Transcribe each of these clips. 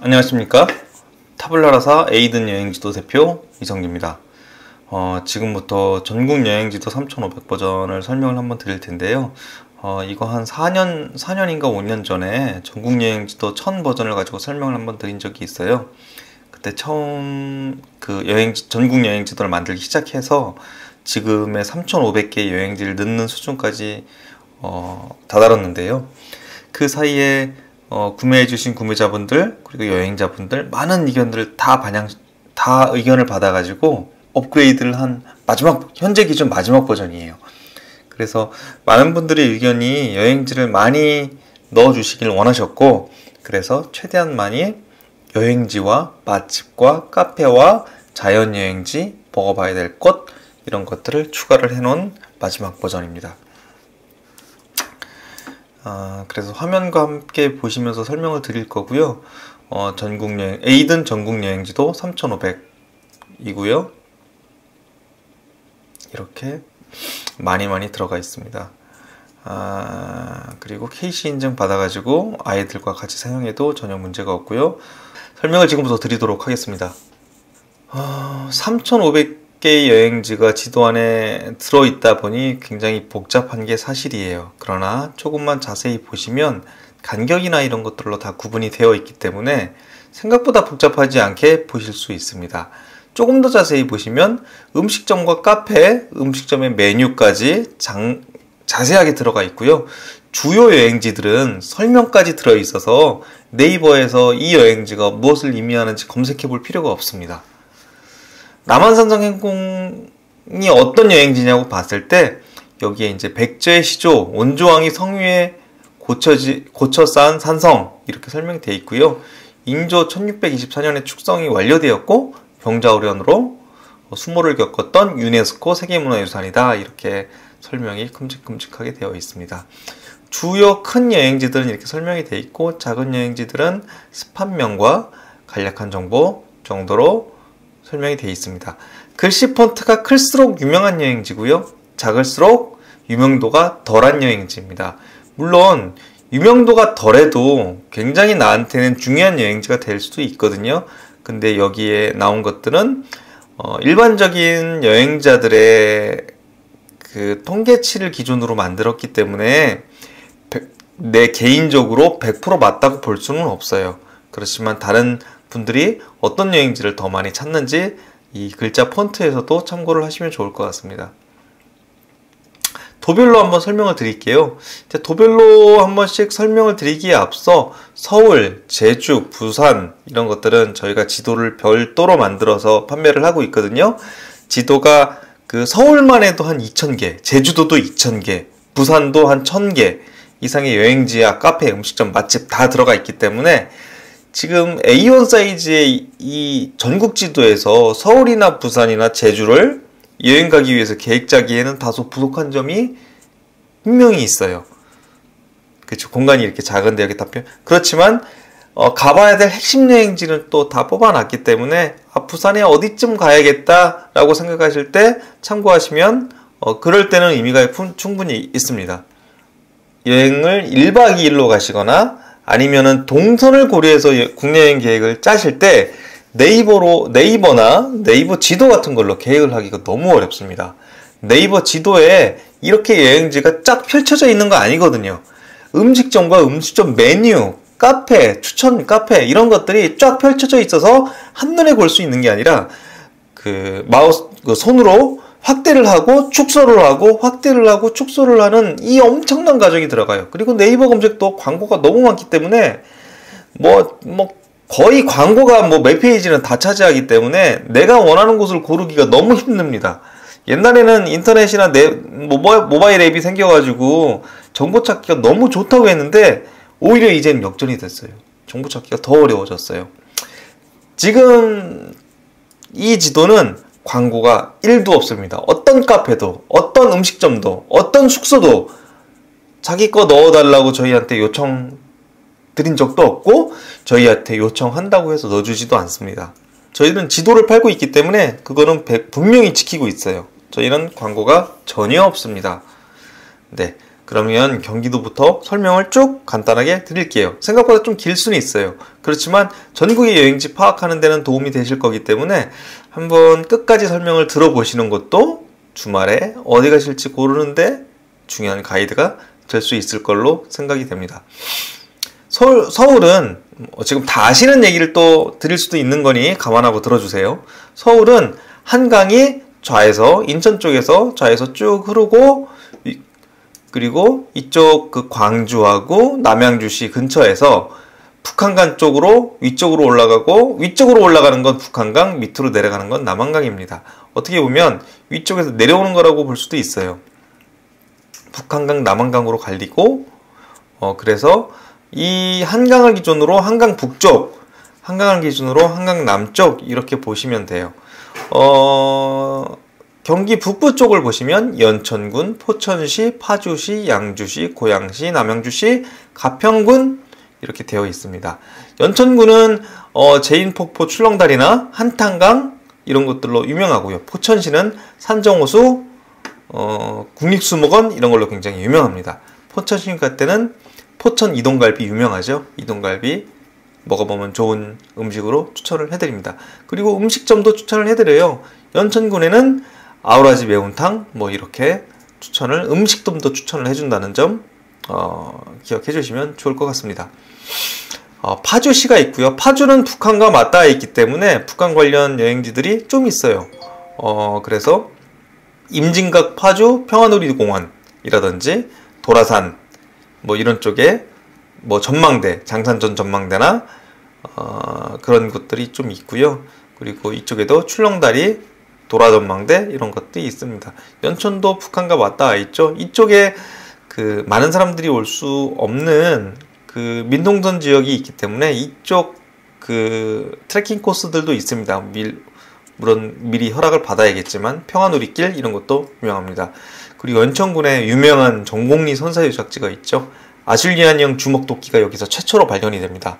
안녕하십니까. 타블라라사 에이든 여행지도 대표 이성기입니다. 지금부터 전국 여행지도 3500 버전을 설명을 한번 드릴 텐데요. 이거 한 4년인가 5년 전에 전국 여행지도 1000 버전을 가지고 설명을 한번 드린 적이 있어요. 그때 처음 그 전국 여행지도를 만들기 시작해서 지금의 3500개 여행지를 넣는 수준까지 다다랐는데요. 그 사이에 구매해주신 구매자분들 그리고 여행자분들 많은 의견들을 다 의견을 받아가지고 업그레이드를 한 현재 기준 마지막 버전이에요. 그래서 많은 분들의 의견이 여행지를 많이 넣어주시길 원하셨고, 그래서 최대한 많이 여행지와 맛집과 카페와 자연여행지, 먹어봐야 될 곳, 이런 것들을 추가를 해놓은 마지막 버전입니다. 그래서 화면과 함께 보시면서 설명을 드릴 거고요. 에이든 전국 여행지도 3500이고요. 이렇게 많이 들어가 있습니다. 그리고 KC 인증 받아가지고 아이들과 같이 사용해도 전혀 문제가 없고요. 설명을 지금부터 드리도록 하겠습니다. 3500개 여행지가 지도 안에 들어있다 보니 굉장히 복잡한 게 사실이에요. 그러나 조금만 자세히 보시면 간격이나 이런 것들로 다 구분이 되어 있기 때문에 생각보다 복잡하지 않게 보실 수 있습니다. 조금 더 자세히 보시면 음식점과 카페, 음식점의 메뉴까지 자세하게 들어가 있고요. 주요 여행지들은 설명까지 들어있어서 네이버에서 이 여행지가 무엇을 의미하는지 검색해 볼 필요가 없습니다. 남한산성 행궁이 어떤 여행지냐고 봤을 때 여기에 이제 백제의 시조, 온조왕이 성위에 고쳐 쌓은 산성 이렇게 설명되어 있고요. 인조 1624년에 축성이 완료되었고 병자호련으로 수모를 겪었던 유네스코 세계문화유산이다, 이렇게 설명이 큼직큼직하게 되어 있습니다. 주요 큰 여행지들은 이렇게 설명이 되어 있고, 작은 여행지들은 스판명과 간략한 정보 정도로 설명이 되어 있습니다. 글씨 폰트가 클수록 유명한 여행지고요, 작을수록 유명도가 덜한 여행지입니다. 물론 유명도가 덜해도 굉장히 나한테는 중요한 여행지가 될 수도 있거든요. 근데 여기에 나온 것들은 일반적인 여행자들의 그 통계치를 기준으로 만들었기 때문에 내 개인적으로 100% 맞다고 볼 수는 없어요. 그렇지만 다른 분들이 어떤 여행지를 더 많이 찾는지 이 글자 폰트에서도 참고를 하시면 좋을 것 같습니다. 도별로 한번 설명을 드릴게요. 도별로 한 번씩 설명을 드리기에 앞서 서울, 제주, 부산 이런 것들은 저희가 지도를 별도로 만들어서 판매를 하고 있거든요. 지도가 그 서울만 해도 한 2000개, 제주도도 2000개, 부산도 한 1000개 이상의 여행지와 카페, 음식점, 맛집 다 들어가 있기 때문에 지금 A1 사이즈의 이 전국 지도에서 서울이나 부산이나 제주를 여행 가기 위해서 계획 짜기에는 다소 부족한 점이 분명히 있어요. 그렇죠. 공간이 이렇게 작은데 여기 다 그렇지만 가봐야 될 핵심 여행지는 또 다 뽑아놨기 때문에 부산에 어디쯤 가야겠다 라고 생각하실 때 참고하시면 그럴 때는 의미가 충분히 있습니다. 여행을 1박 2일로 가시거나 아니면은 동선을 고려해서 국내 여행 계획을 짜실 때 네이버나 네이버 지도 같은 걸로 계획을 하기가 너무 어렵습니다. 네이버 지도에 이렇게 여행지가 쫙 펼쳐져 있는 거 아니거든요. 음식점과 음식점 메뉴, 카페, 추천 카페 이런 것들이 쫙 펼쳐져 있어서 한눈에 볼 수 있는 게 아니라 손으로 확대를 하고 축소를 하고 확대를 하고 축소를 하는 이 엄청난 과정이 들어가요. 그리고 네이버 검색도 광고가 너무 많기 때문에 거의 광고가 몇 페이지는 다 차지하기 때문에 내가 원하는 곳을 고르기가 너무 힘듭니다. 옛날에는 인터넷이나 모바일 앱이 생겨가지고 정보 찾기가 너무 좋다고 했는데 오히려 이제는 역전이 됐어요. 정보 찾기가 더 어려워졌어요. 지금 이 지도는 광고가 1도 없습니다. 어떤 카페도, 어떤 음식점도, 어떤 숙소도 자기 거 넣어달라고 저희한테 요청 드린 적도 없고 저희한테 요청한다고 해서 넣어주지도 않습니다. 저희는 지도를 팔고 있기 때문에 그거는 분명히 지키고 있어요. 저희는 광고가 전혀 없습니다. 네, 그러면 경기도부터 설명을 쭉 간단하게 드릴게요. 생각보다 좀 길 수는 있어요. 그렇지만 전국의 여행지 파악하는 데는 도움이 되실 거기 때문에 한번 끝까지 설명을 들어보시는 것도 주말에 어디 가실지 고르는데 중요한 가이드가 될 수 있을 걸로 생각이 됩니다. 서울은 지금 다 아시는 얘기를 또 드릴 수도 있는 거니 감안하고 들어주세요. 서울은 한강이 좌에서 인천 쪽에서 좌에서 쭉 흐르고 그리고 이쪽 그 광주하고 남양주시 근처에서 북한강 쪽으로 위쪽으로 올라가고 위쪽으로 올라가는 건 북한강, 밑으로 내려가는 건 남한강입니다. 어떻게 보면 위쪽에서 내려오는 거라고 볼 수도 있어요. 북한강, 남한강으로 갈리고 그래서 이 한강을 기준으로 한강 북쪽, 한강을 기준으로 한강 남쪽 이렇게 보시면 돼요. 경기 북부 쪽을 보시면 연천군, 포천시, 파주시, 양주시, 고양시, 남양주시, 가평군 이렇게 되어 있습니다. 연천군은 제인폭포 출렁다리나 한탄강 이런 것들로 유명하고요. 포천시는 산정호수, 국립수목원 이런 걸로 굉장히 유명합니다. 포천시 갈 때는 포천 이동갈비 유명하죠. 이동갈비 먹어보면 좋은 음식으로 추천을 해드립니다. 그리고 음식점도 추천을 해드려요. 연천군에는 아우라지 매운탕 뭐 이렇게 음식점도 추천을 해준다는 점 기억해 주시면 좋을 것 같습니다. 파주시가 있고요. 파주는 북한과 맞닿아 있기 때문에 북한 관련 여행지들이 좀 있어요. 그래서 임진각 파주 평화놀이공원이라든지 도라산 뭐 이런 쪽에 뭐 전망대, 장산전 전망대나 그런 것들이 좀 있고요. 그리고 이쪽에도 출렁다리, 도라전망대 이런 것들이 있습니다. 연천도 북한과 맞닿아 있죠. 이쪽에 그 많은 사람들이 올 수 없는 그 민통선 지역이 있기 때문에 이쪽 그 트레킹 코스들도 있습니다. 물론 미리 허락을 받아야겠지만 평화놀이길 이런 것도 유명합니다. 그리고 연천군에 유명한 정곡리 선사유적지가 있죠. 아슐리안형 주먹도끼가 여기서 최초로 발견이 됩니다.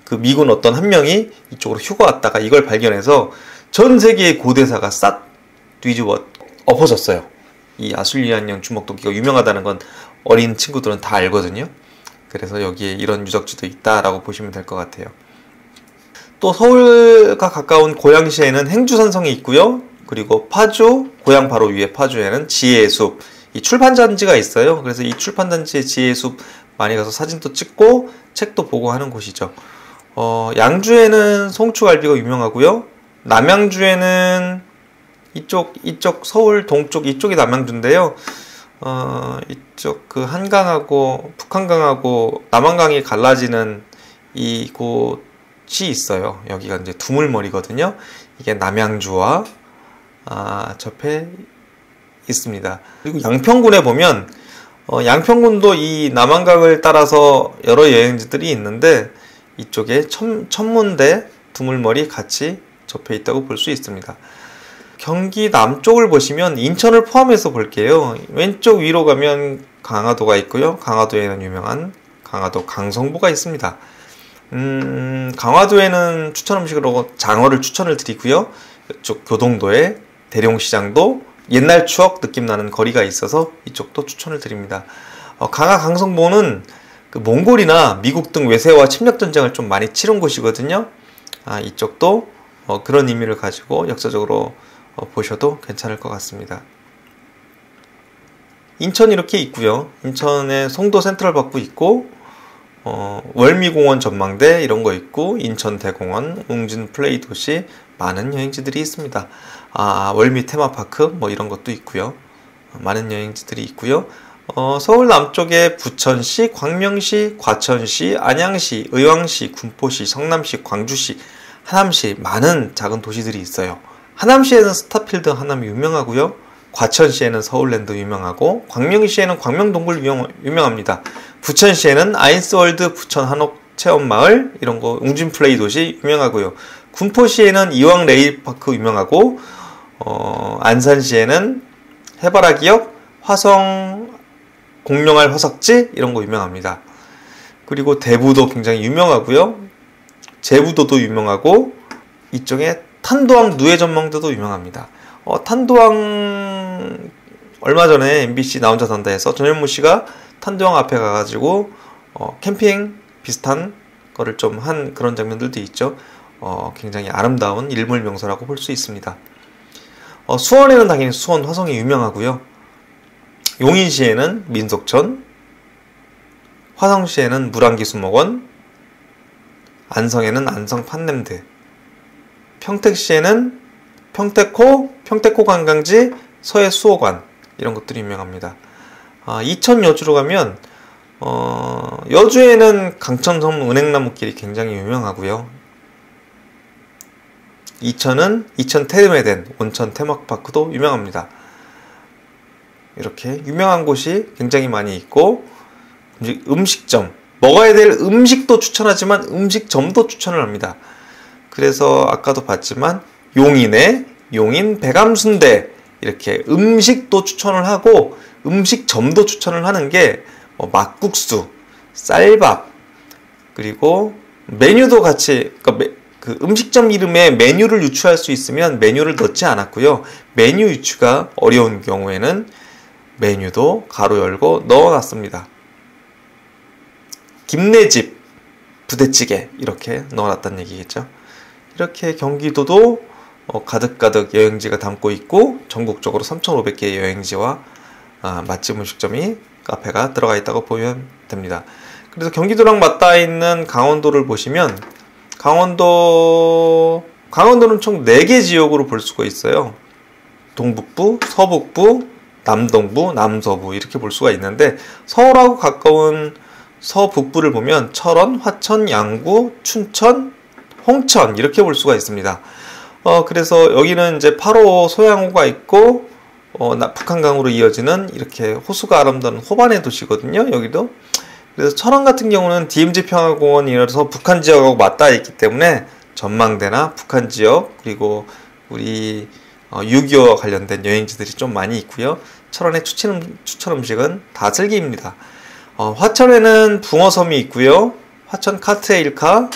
그 미군 어떤 한 명이 이쪽으로 휴가 왔다가 이걸 발견해서 전 세계의 고대사가 싹 뒤집어 엎어졌어요. 이 아슐리안형 주먹도끼가 유명하다는 건 어린 친구들은 다 알거든요. 그래서 여기에 이런 유적지도 있다라고 보시면 될 것 같아요. 또 서울과 가까운 고양시에는 행주산성이 있고요. 그리고 파주, 고양 바로 위에 파주에는 지혜의 숲, 이 출판단지가 있어요. 그래서 이 출판단지의 지혜의 숲 많이 가서 사진도 찍고 책도 보고 하는 곳이죠. 양주에는 송추갈비가 유명하고요. 남양주에는 이쪽 서울 동쪽 이쪽이 남양주인데요. 이쪽 그 한강하고 북한강하고 남한강이 갈라지는 이곳이 있어요. 여기가 이제 두물머리거든요. 이게 남양주와 접해 있습니다. 그리고 양평군에 보면 양평군도 이 남한강을 따라서 여러 여행지들이 있는데 이쪽에 천문대, 두물머리 같이 접해 있다고 볼 수 있습니다. 경기 남쪽을 보시면 인천을 포함해서 볼게요. 왼쪽 위로 가면 강화도가 있고요. 강화도에는 유명한 강화도 강성보가 있습니다. 강화도에는 추천 음식으로 장어를 추천을 드리고요. 이쪽 교동도에 대룡시장도 옛날 추억 느낌 나는 거리가 있어서 이쪽도 추천을 드립니다. 강성보는 그 몽골이나 미국 등 외세와 침략 전쟁을 좀 많이 치른 곳이거든요. 이쪽도 그런 의미를 가지고 역사적으로 보셔도 괜찮을 것 같습니다. 인천 이렇게 있고요. 인천에 송도 센트럴박도 있고 월미공원 전망대 이런 거 있고 인천대공원, 웅진 플레이 도시 많은 여행지들이 있습니다. 월미 테마파크 뭐 이런 것도 있고요. 많은 여행지들이 있고요. 서울 남쪽에 부천시, 광명시, 과천시, 안양시, 의왕시, 군포시, 성남시, 광주시, 하남시 많은 작은 도시들이 있어요. 하남시에는 스타필드 하남이 유명하고요. 과천시에는 서울랜드 유명하고 광명시에는 광명동굴 유명합니다. 부천시에는 아인스월드 부천 한옥체험마을 이런 거 웅진플레이 도시 유명하고요. 군포시에는 이왕 레일파크 유명하고 안산시에는 해바라기역, 화성 공룡알 화석지 이런 거 유명합니다. 그리고 대부도 굉장히 유명하고요. 제부도도 유명하고 이쪽에 탄도항 누에 전망대도 유명합니다. 탄도항 얼마 전에 MBC 나 혼자 산다 해서 전현무 씨가 탄두형 앞에 가가지고 캠핑 비슷한 거를 좀 한 그런 장면들도 있죠. 굉장히 아름다운 일몰 명소라고 볼 수 있습니다. 수원에는 당연히 수원 화성이 유명하고요. 용인시에는 민속촌, 화성시에는 물안기수목원, 안성에는 안성 판냄드, 평택시에는 평택호 관광지, 서해수호관 이런 것들이 유명합니다. 이천 여주로 가면 여주에는 강천섬 은행나무길이 굉장히 유명하고요. 이천은 이천 테르메덴 온천 테마파크도 유명합니다. 이렇게 유명한 곳이 굉장히 많이 있고, 음식점, 먹어야 될 음식도 추천하지만 음식점도 추천을 합니다. 그래서 아까도 봤지만 용인에 용인 백암순대 이렇게 음식도 추천을 하고 음식점도 추천을 하는 게 막국수, 쌀밥, 그리고 메뉴도 같이, 그러니까 그 음식점 이름에 메뉴를 유추할 수 있으면 메뉴를 넣지 않았고요. 메뉴 유추가 어려운 경우에는 메뉴도 가로 열고 넣어놨습니다. 김내집, 부대찌개 이렇게 넣어놨다는 얘기겠죠. 이렇게 경기도도 가득가득 여행지가 담고 있고 전국적으로 3,500개의 여행지와 맛집 음식점이 카페가 들어가 있다고 보면 됩니다. 그래서 경기도랑 맞닿아 있는 강원도를 보시면 강원도는 총 4개 지역으로 볼 수가 있어요. 동북부, 서북부, 남동부, 남서부 이렇게 볼 수가 있는데 서울하고 가까운 서북부를 보면 철원, 화천, 양구, 춘천, 홍천 이렇게 볼 수가 있습니다. 그래서 여기는 이제 8호 소양호가 있고 북한강으로 이어지는 이렇게 호수가 아름다운 호반의 도시거든요. 여기도. 그래서 철원 같은 경우는 DMZ 평화공원이라서 북한 지역하고 맞닿아 있기 때문에 전망대나 북한 지역 그리고 우리 6.25와 관련된 여행지들이 좀 많이 있고요. 철원의 추천 음식은 다슬기입니다. 화천에는 붕어섬이 있고요. 화천 카트레일카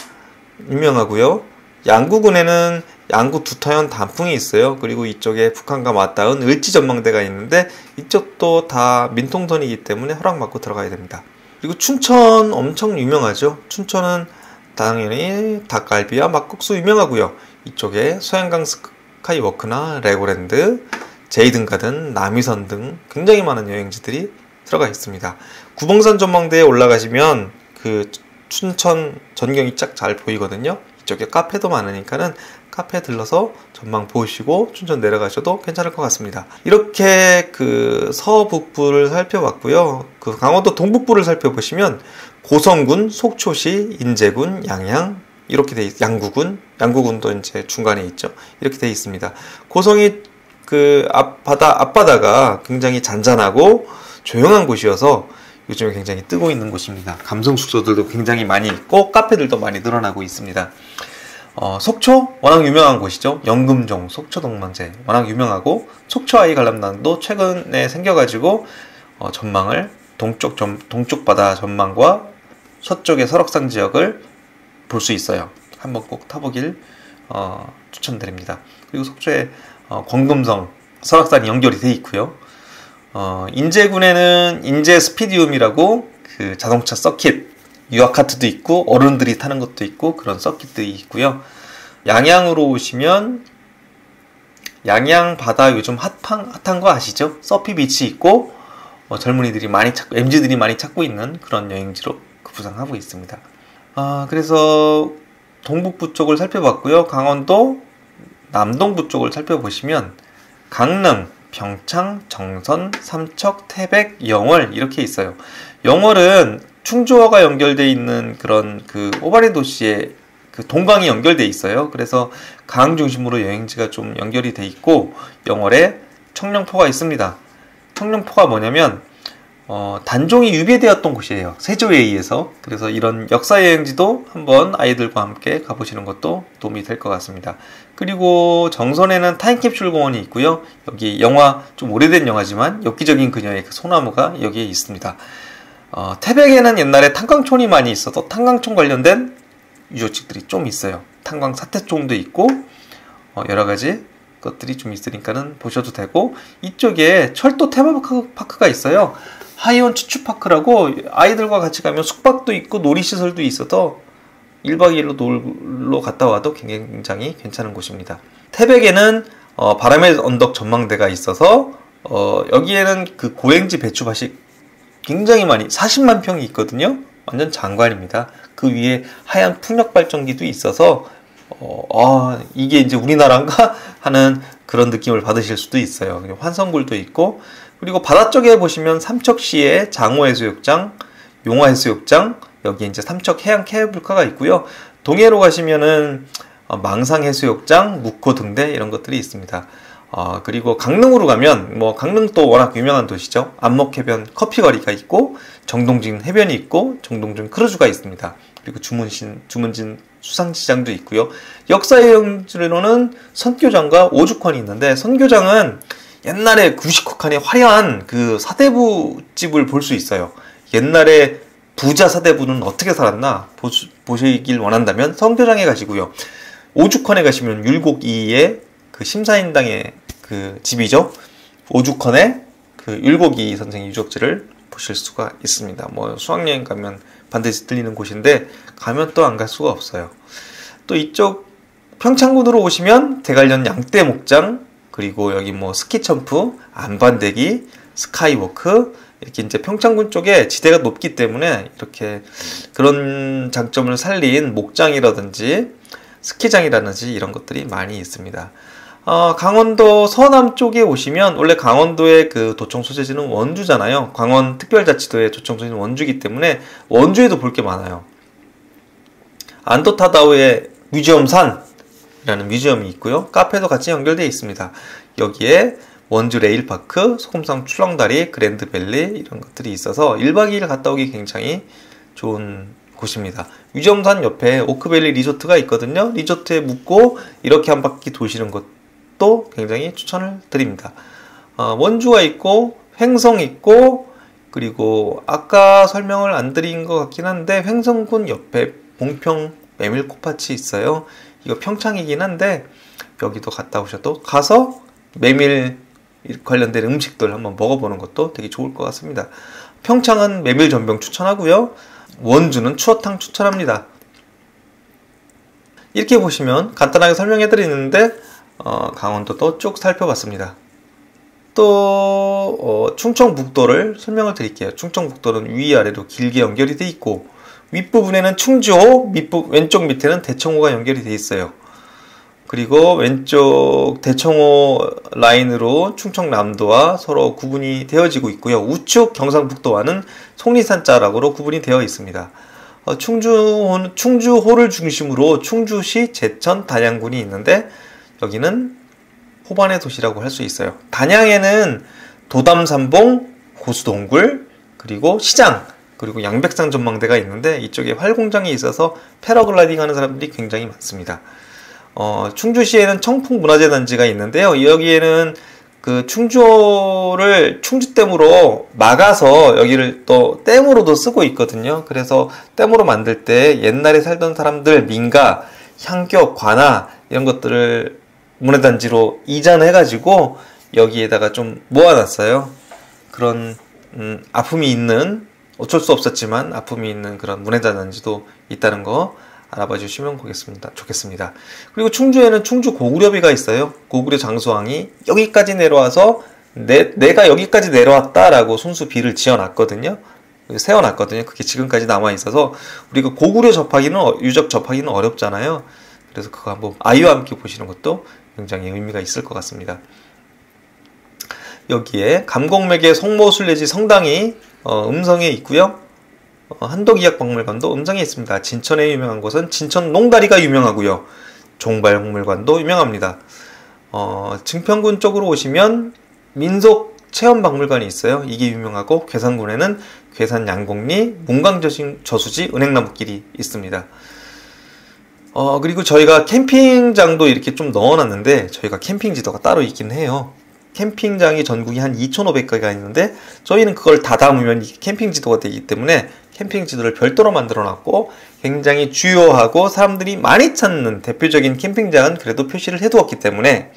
유명하고요. 양구군에는 양구 두터연 단풍이 있어요. 그리고 이쪽에 북한과 맞닿은 을지 전망대가 있는데 이쪽도 다 민통선이기 때문에 허락받고 들어가야 됩니다. 그리고 춘천 엄청 유명하죠. 춘천은 당연히 닭갈비와 막국수 유명하고요. 이쪽에 소양강 스카이워크나 레고랜드, 제이든가든, 남이선 등 굉장히 많은 여행지들이 들어가 있습니다. 구봉산 전망대에 올라가시면 그 춘천 전경이 쫙 잘 보이거든요. 이쪽에 카페도 많으니까는 카페 들러서 전망 보시고 춘천 내려가셔도 괜찮을 것 같습니다. 이렇게 그 서북부를 살펴봤고요. 그 강원도 동북부를 살펴보시면 고성군, 속초시, 인제군, 양양 이렇게 돼 양구군도 이제 중간에 있죠. 이렇게 돼 있습니다. 고성이 그 앞바다가 굉장히 잔잔하고 조용한 곳이어서 요즘에 굉장히 뜨고 있는 곳입니다. 감성 숙소들도 굉장히 많이 있고 카페들도 많이 늘어나고 있습니다. 속초 워낙 유명한 곳이죠. 영금종, 속초동망제 워낙 유명하고 속초 아이 관람단도 최근에 생겨가지고 전망을 동쪽 바다 전망과 서쪽의 설악산 지역을 볼 수 있어요. 한번 꼭 타보길 추천드립니다. 그리고 속초에 권금성, 설악산이 연결이 돼 있고요. 인제군에는 인제 스피디움이라고 그 자동차 서킷, 유아카트도 있고 어른들이 타는 것도 있고 그런 서킷들이 있고요. 양양으로 오시면 양양 바다 요즘 핫한 거 아시죠? 서피 비치 있고 젊은이들이 많이 찾고 MZ들이 많이 찾고 있는 그런 여행지로 구상하고 있습니다. 그래서 동북부 쪽을 살펴봤고요. 강원도 남동부 쪽을 살펴보시면 강릉, 평창, 정선, 삼척, 태백, 영월 이렇게 있어요. 영월은 충주어가 연결되어 있는 그런 그 오발의 도시에 그 동강이 연결되어 있어요. 그래서 강 중심으로 여행지가 좀 연결이 돼 있고 영월에 청룡포가 있습니다. 청룡포가 뭐냐면 단종이 유배되었던 곳이에요. 세조에 의해서. 그래서 이런 역사 여행지도 한번 아이들과 함께 가보시는 것도 도움이 될 것 같습니다. 그리고 정선에는 타임캡슐 공원이 있고요. 여기 영화 좀 오래된 영화지만 엽기적인 그녀의 그 소나무가 여기에 있습니다. 태백에는 옛날에 탄광촌이 많이 있어서 탄광촌 관련된 유적지들이 좀 있어요. 탄광 사태촌도 있고 여러 가지 것들이 좀 있으니까는 보셔도 되고, 이쪽에 철도 테마파크가 있어요. 하이온 추추파크라고 아이들과 같이 가면 숙박도 있고 놀이시설도 있어서 1박 2일로 놀러 갔다 와도 굉장히 괜찮은 곳입니다. 태백에는 바람의 언덕 전망대가 있어서 여기에는 그 고행지 배추밭이 굉장히 많이 40만 평이 있거든요. 완전 장관입니다. 그 위에 하얀 풍력 발전기도 있어서 이게 이제 우리나라인가 하는 그런 느낌을 받으실 수도 있어요. 환성굴도 있고, 그리고 바다 쪽에 보시면 삼척시에 장호해수욕장, 용화해수욕장, 여기 이제 삼척 해양 케이블카가 있고요. 동해로 가시면은 망상해수욕장, 묵호 등대 이런 것들이 있습니다. 그리고 강릉으로 가면 강릉도 워낙 유명한 도시죠. 안목해변 커피거리가 있고, 정동진 해변이 있고, 정동진 크루즈가 있습니다. 그리고 주문진 수상시장도 있고요. 역사여행지로는 선교장과 오죽헌이 있는데, 선교장은 옛날에 90칸의 화려한 그 사대부 집을 볼 수 있어요. 옛날에 부자 사대부는 어떻게 살았나 보시길 원한다면 선교장에 가시고요. 오죽헌에 가시면 율곡이의 그 심사인당의 그 집이죠. 오죽헌의 그 율곡이 선생의 유적지를 보실 수가 있습니다. 수학여행 가면 반드시 들리는 곳인데 가면 또 안 갈 수가 없어요. 또 이쪽 평창군으로 오시면 대관령 양떼목장, 그리고 여기 스키점프, 안반대기, 스카이워크, 이렇게 이제 평창군 쪽에 지대가 높기 때문에 이렇게 그런 장점을 살린 목장이라든지 스키장이라든지 이런 것들이 많이 있습니다. 강원도 서남 쪽에 오시면, 원래 강원도의 그 도청 소재지는 원주잖아요. 강원특별자치도의 도청 소재지는 원주이기 때문에 원주에도 볼 게 많아요. 안도타다오의 뮤지엄산이라는 뮤지엄이 있고요. 카페도 같이 연결되어 있습니다. 여기에 원주 레일파크, 소금성 출렁다리, 그랜드밸리 이런 것들이 있어서 1박 2일 갔다 오기 굉장히 좋은 곳입니다. 뮤지엄산 옆에 오크밸리 리조트가 있거든요. 리조트에 묵고 이렇게 한 바퀴 도시는 것도 굉장히 추천을 드립니다. 원주가 있고 횡성 있고, 그리고 아까 설명을 안 드린 것 같긴 한데 횡성군 옆에 봉평 메밀꽃밭이 있어요. 이거 평창이긴 한데 여기도 갔다 오셔도, 가서 메밀 관련된 음식들 한번 먹어보는 것도 되게 좋을 것 같습니다. 평창은 메밀 전병 추천하고요. 원주는 추어탕 추천합니다. 이렇게 보시면 간단하게 설명해 드리는데 강원도도 쭉 살펴봤습니다. 또 충청북도를 설명을 드릴게요. 충청북도는 위아래로 길게 연결이 되어 있고, 윗부분에는 충주호, 왼쪽 밑에는 대청호가 연결이 되어 있어요. 그리고 왼쪽 대청호 라인으로 충청남도와 서로 구분이 되어지고 있고요. 우측 경상북도와는 속리산자락으로 구분이 되어 있습니다. 충주호를 중심으로 충주시, 제천, 단양군이 있는데 여기는 호반의 도시라고 할 수 있어요. 단양에는 도담산봉, 고수동굴, 그리고 시장, 그리고 양백산 전망대가 있는데 이쪽에 활공장이 있어서 패러글라이딩 하는 사람들이 굉장히 많습니다. 충주시에는 청풍문화재단지가 있는데요. 여기에는 그 충주를 충주댐으로 막아서 여기를 또 댐으로도 쓰고 있거든요. 그래서 댐으로 만들 때 옛날에 살던 사람들 민가, 향교, 관아 이런 것들을 문화단지로 이전해가지고 여기에다가 좀 모아놨어요. 그런 아픔이 있는, 어쩔 수 없었지만 아픔이 있는 그런 문화단지도 있다는 거 알아봐 주시면 좋겠습니다. 그리고 충주에는 충주 고구려비가 있어요. 고구려 장수왕이 여기까지 내려와서 내가 여기까지 내려왔다라고 순수 비를 지어놨거든요. 세워놨거든요. 그게 지금까지 남아있어서 우리가 고구려 유적 접하기는 어렵잖아요. 그래서 그거 한번 아이와 함께 보시는 것도 굉장히 의미가 있을 것 같습니다. 여기에 감곡맥의 성모순례지 성당이 음성에 있고요. 한독이학박물관도 음성에 있습니다. 진천에 유명한 곳은 진천 농다리가 유명하고요. 종발박물관도 유명합니다. 증평군 쪽으로 오시면 민속체험박물관이 있어요. 이게 유명하고, 괴산군에는 괴산 양곡리, 문광저수지, 은행나무길이 있습니다. 그리고 저희가 캠핑장도 이렇게 좀 넣어놨는데 저희가 캠핑 지도가 따로 있긴 해요. 캠핑장이 전국에 한 2,500개가 있는데 저희는 그걸 다 담으면 캠핑 지도가 되기 때문에 캠핑 지도를 별도로 만들어 놨고, 굉장히 주요하고 사람들이 많이 찾는 대표적인 캠핑장은 그래도 표시를 해두었기 때문에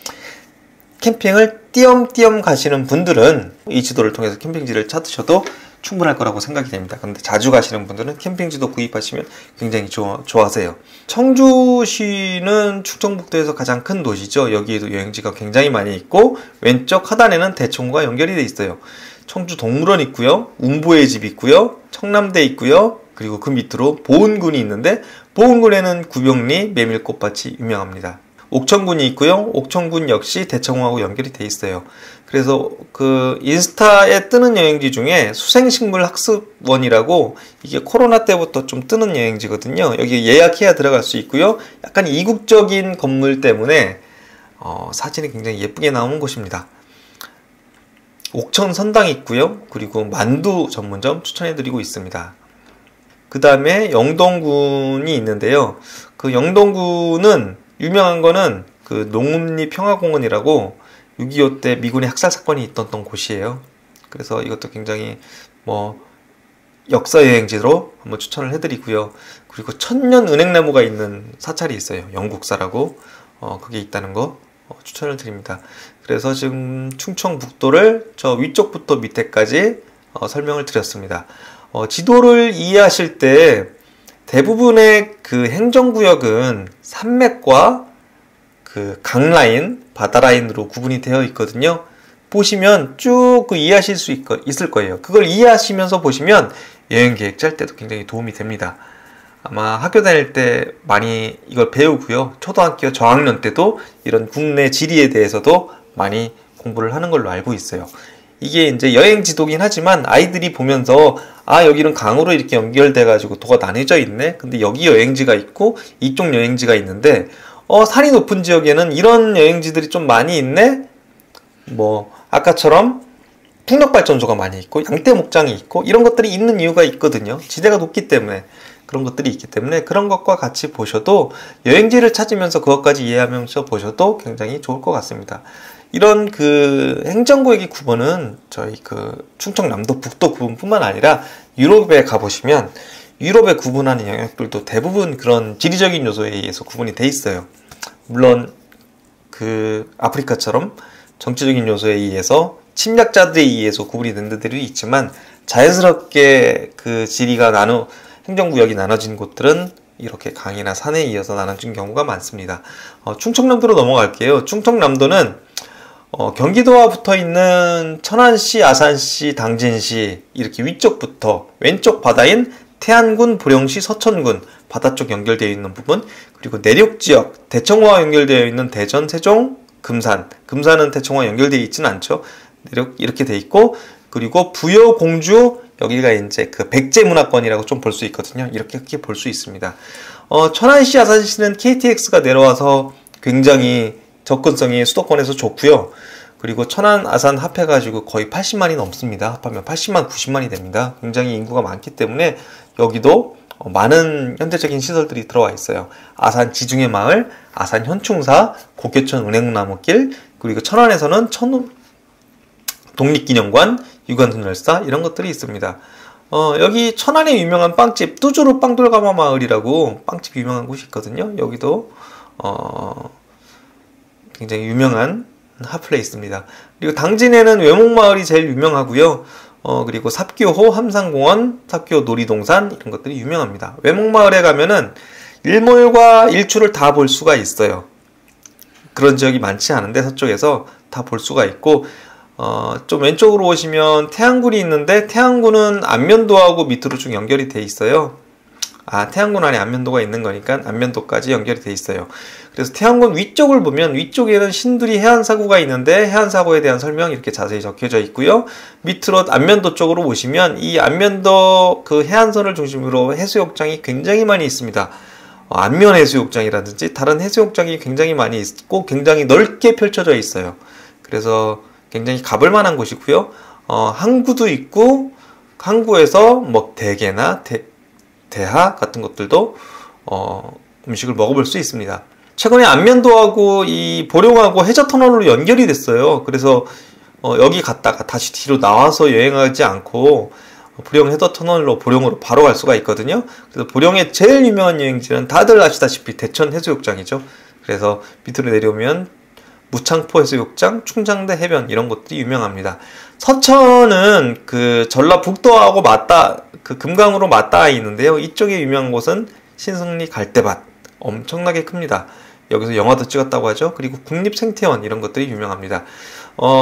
캠핑을 띄엄띄엄 가시는 분들은 이 지도를 통해서 캠핑지를 찾으셔도 충분할 거라고 생각이 됩니다. 그런데 자주 가시는 분들은 캠핑지도 구입하시면 굉장히 좋아하세요. 청주시는 충청북도에서 가장 큰 도시죠. 여기에도 여행지가 굉장히 많이 있고 왼쪽 하단에는 대청호가 연결이 되어 있어요. 청주 동물원 있고요. 운보의 집 있고요. 청남대 있고요. 그리고 그 밑으로 보은군이 있는데 보은군에는 구병리, 메밀꽃밭이 유명합니다. 옥천군이 있고요. 옥천군 역시 대청호하고 연결이 돼 있어요. 그래서 그 인스타에 뜨는 여행지 중에 수생식물 학습원이라고 이게 코로나 때부터 좀 뜨는 여행지거든요. 여기 예약해야 들어갈 수 있고요. 약간 이국적인 건물 때문에 사진이 굉장히 예쁘게 나오는 곳입니다. 옥천 선당이 있고요. 그리고 만두 전문점 추천해드리고 있습니다. 그 다음에 영동군이 있는데요. 그 영동군은 유명한 거는 그 농음리 평화공원이라고 6.25 때 미군의 학살 사건이 있었던 곳이에요. 그래서 이것도 굉장히 역사 여행지로 한번 추천을 해드리고요. 그리고 천년 은행나무가 있는 사찰이 있어요. 영국사라고 그게 있다는 거 추천을 드립니다. 그래서 지금 충청북도를 저 위쪽부터 밑에까지 설명을 드렸습니다. 지도를 이해하실 때 대부분의 그 행정구역은 산맥과 그 강라인, 바다라인으로 구분이 되어 있거든요. 보시면 쭉 이해하실 수 있을 거예요. 그걸 이해하시면서 보시면 여행 계획 짤 때도 굉장히 도움이 됩니다. 아마 학교 다닐 때 많이 이걸 배우고요. 초등학교 저학년 때도 이런 국내 지리에 대해서도 많이 공부를 하는 걸로 알고 있어요. 이게 이제 여행 지도긴 하지만 아이들이 보면서 여기는 강으로 이렇게 연결돼 가지고 도가 나뉘어져 있네. 근데 여기 여행지가 있고 이쪽 여행지가 있는데 산이 높은 지역에는 이런 여행지들이 좀 많이 있네. 아까처럼 풍력발전소가 많이 있고 양떼 목장이 있고 이런 것들이 있는 이유가 있거든요. 지대가 높기 때문에 그런 것들이 있기 때문에 그런 것과 같이 보셔도 여행지를 찾으면서 그것까지 이해하면서 보셔도 굉장히 좋을 것 같습니다. 이런 그 행정구역의 구분은 저희 그 충청남도 북도 구분뿐만 아니라 유럽에 가보시면 유럽에 구분하는 영역들도 대부분 그런 지리적인 요소에 의해서 구분이 돼 있어요. 물론 그 아프리카처럼 정치적인 요소에 의해서 침략자들에 의해서 구분이 된 데들이 있지만 자연스럽게 그 지리가 행정구역이 나눠진 곳들은 이렇게 강이나 산에 이어서 나눠진 경우가 많습니다. 충청남도로 넘어갈게요. 충청남도는 경기도와 붙어있는 천안시, 아산시, 당진시 이렇게 위쪽부터 왼쪽 바다인 태안군, 보령시, 서천군 바다 쪽 연결되어 있는 부분, 그리고 내륙지역 대청호와 연결되어 있는 대전, 세종, 금산은 대청호와 연결되어 있지는 않죠. 내륙 이렇게 돼 있고, 그리고 부여, 공주 여기가 이제 그 백제문화권이라고 좀 볼 수 있거든요. 이렇게 볼 수 있습니다. 천안시, 아산시는 KTX가 내려와서 굉장히 접근성이 수도권에서 좋고요. 그리고 천안, 아산 합해가지고 거의 80만이 넘습니다. 합하면 80만, 90만이 됩니다. 굉장히 인구가 많기 때문에 여기도 많은 현대적인 시설들이 들어와 있어요. 아산 지중해 마을, 아산 현충사, 고교천 은행나무길, 그리고 천안에서는 독립기념관, 유관순열사 이런 것들이 있습니다. 여기 천안에 유명한 빵집 뚜주루 빵돌가마 마을이라고 빵집 유명한 곳이 있거든요. 여기도 굉장히 유명한 핫플레이스입니다. 그리고 당진에는 외목마을이 제일 유명하고요. 그리고 삽교호, 함산공원, 삽교호 놀이동산 이런 것들이 유명합니다. 외목마을에 가면은 일몰과 일출을 다 볼 수가 있어요. 그런 지역이 많지 않은데 서쪽에서 다 볼 수가 있고, 좀 왼쪽으로 오시면 태안군이 있는데 태안군은 안면도하고 밑으로 쭉 연결이 돼 있어요. 태안군 안에 안면도가 있는 거니까 안면도까지 연결이 돼 있어요. 그래서 태안군 위쪽을 보면 위쪽에는 신두리 해안사고가 있는데 해안사고에 대한 설명이 이렇게 자세히 적혀져 있고요. 밑으로 안면도 쪽으로 오시면 이 안면도 그 해안선을 중심으로 해수욕장이 굉장히 많이 있습니다. 안면 해수욕장이라든지 다른 해수욕장이 굉장히 많이 있고 굉장히 넓게 펼쳐져 있어요. 그래서 굉장히 가볼 만한 곳이고요. 항구도 있고 항구에서 대게나 대하 같은 것들도 음식을 먹어볼 수 있습니다. 최근에 안면도하고 이 보령하고 해저터널로 연결이 됐어요. 그래서 여기 갔다가 다시 뒤로 나와서 여행하지 않고 보령 해저터널로 보령으로 바로 갈 수가 있거든요. 그래서 보령의 제일 유명한 여행지는 다들 아시다시피 대천 해수욕장이죠. 그래서 밑으로 내려오면 무창포 해수욕장, 충장대 해변 이런 곳들이 유명합니다. 서천은 그 전라북도하고 금강으로 맞닿아 있는데요. 이쪽에 유명한 곳은 신승리 갈대밭 엄청나게 큽니다. 여기서 영화도 찍었다고 하죠. 그리고 국립생태원 이런 것들이 유명합니다.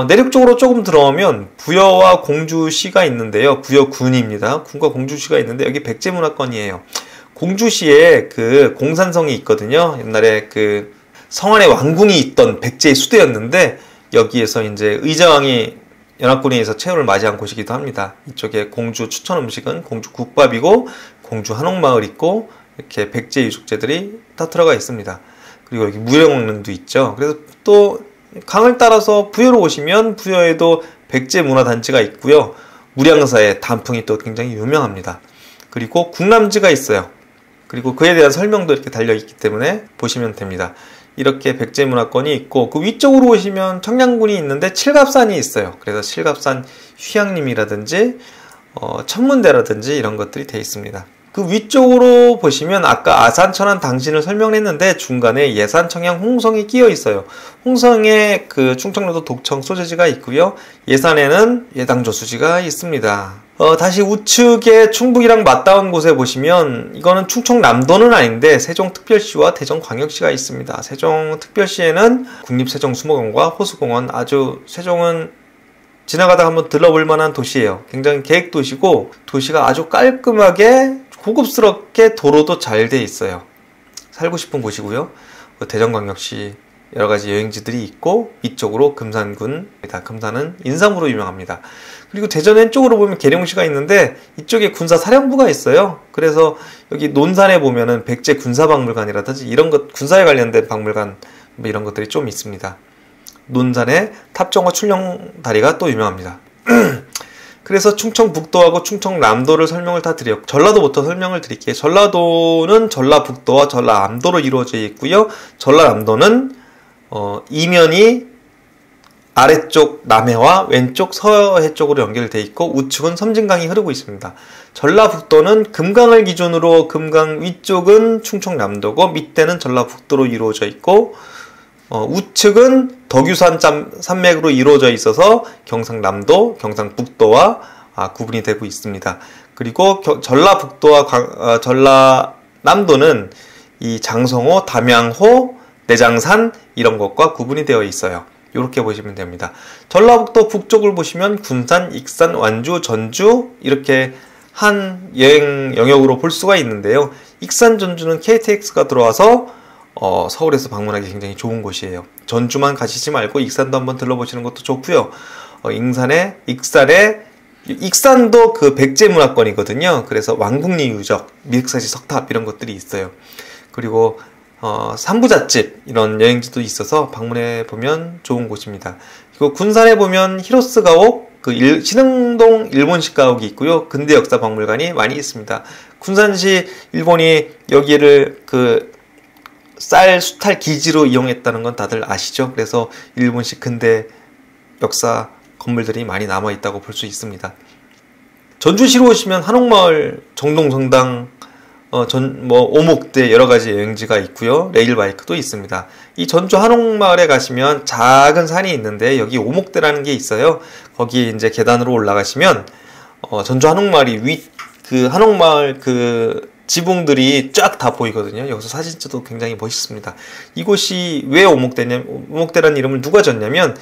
내륙 쪽으로 조금 들어오면 부여와 공주시가 있는데요. 부여군입니다. 군과 공주시가 있는데 여기 백제문화권이에요. 공주시에 그 공산성이 있거든요. 옛날에 그 성안에 왕궁이 있던 백제의 수도였는데 여기에서 이제 의자왕이 연합군에서 최후를 맞이한 곳이기도 합니다. 이쪽에 공주 추천 음식은 공주 국밥이고 공주 한옥마을 있고 이렇게 백제 유적재들이 다 들어가 있습니다. 그리고 여기 무령릉도 있죠. 그래서 또 강을 따라서 부여로 오시면 부여에도 백제 문화단지가 있고요. 무량사의 단풍이 또 굉장히 유명합니다. 그리고 국람지가 있어요. 그리고 그에 대한 설명도 이렇게 달려있기 때문에 보시면 됩니다. 이렇게 백제문화권이 있고 그 위쪽으로 오시면 청량군이 있는데 칠갑산이 있어요. 그래서 칠갑산 휴양림이라든지 천문대라든지 이런 것들이 되어 있습니다. 그 위쪽으로 보시면 아까 아산천안 당신을 설명했는데 중간에 예산, 청양, 홍성이 끼어 있어요. 홍성에 그 충청로도 독청 소재지가 있고요. 예산에는 예당저수지가 있습니다. 다시 우측에 충북이랑 맞닿은 곳에 보시면 이거는 충청남도는 아닌데 세종특별시와 대전광역시가 있습니다. 세종특별시에는 국립세종수목원과 호수공원, 아주 세종은 지나가다 한번 들러볼 만한 도시예요. 굉장히 계획도시고 도시가 아주 깔끔하게 고급스럽게 도로도 잘 돼 있어요. 살고 싶은 곳이고요. 대전광역시 여러가지 여행지들이 있고 위쪽으로 금산군입니다. 금산은 인삼으로 유명합니다. 그리고 대전 왼쪽으로 보면 계룡시가 있는데 이쪽에 군사사령부가 있어요. 그래서 여기 논산에 보면은 백제 군사박물관이라든지 이런 것, 군사에 관련된 박물관 뭐 이런 것들이 좀 있습니다. 논산에 탑정호 출렁다리가 또 유명합니다. 그래서 충청북도하고 충청남도를 설명을 다 드렸고 전라도부터 설명을 드릴게요. 전라도는 전라북도와 전라암도로 이루어져 있고요. 전라남도는 이면이 아래쪽 남해와 왼쪽 서해 쪽으로 연결되어 있고 우측은 섬진강이 흐르고 있습니다. 전라북도는 금강을 기준으로 금강 위쪽은 충청남도고 밑에는 전라북도로 이루어져 있고 우측은 덕유산 산맥으로 이루어져 있어서 경상남도, 경상북도와 구분이 되고 있습니다. 그리고 전라북도와 전라남도는 이 장성호, 담양호, 내장산 이런 것과 구분이 되어 있어요. 이렇게 보시면 됩니다. 전라북도 북쪽을 보시면 군산, 익산, 완주, 전주 이렇게 한 여행 영역으로 볼 수가 있는데요. 익산, 전주는 KTX가 들어와서 서울에서 방문하기 굉장히 좋은 곳이에요. 전주만 가시지 말고 익산도 한번 들러보시는 것도 좋고요. 익산도 그 백제문화권이거든요. 그래서 왕궁리 유적, 미륵사지 석탑 이런 것들이 있어요. 그리고 삼부잣집 이런 여행지도 있어서 방문해 보면 좋은 곳입니다. 그리고 군산에 보면 히로스 가옥, 신흥동 일본식 가옥이 있고요. 근대 역사 박물관이 많이 있습니다. 군산시 일본이 여기를 쌀 수탈 기지로 이용했다는 건 다들 아시죠? 그래서 일본식 근대 역사 건물들이 많이 남아 있다고 볼 수 있습니다. 전주시로 오시면 한옥마을, 정동성당, 오목대 여러 가지 여행지가 있고요. 레일바이크도 있습니다. 이 전주 한옥마을에 가시면 작은 산이 있는데 여기 오목대라는 게 있어요. 거기 이제 계단으로 올라가시면 전주 한옥마을이 한옥마을 지붕들이 쫙 다 보이거든요. 여기서 사진 찍어도 굉장히 멋있습니다. 이곳이 왜 오목대라는 이름을 누가 졌냐면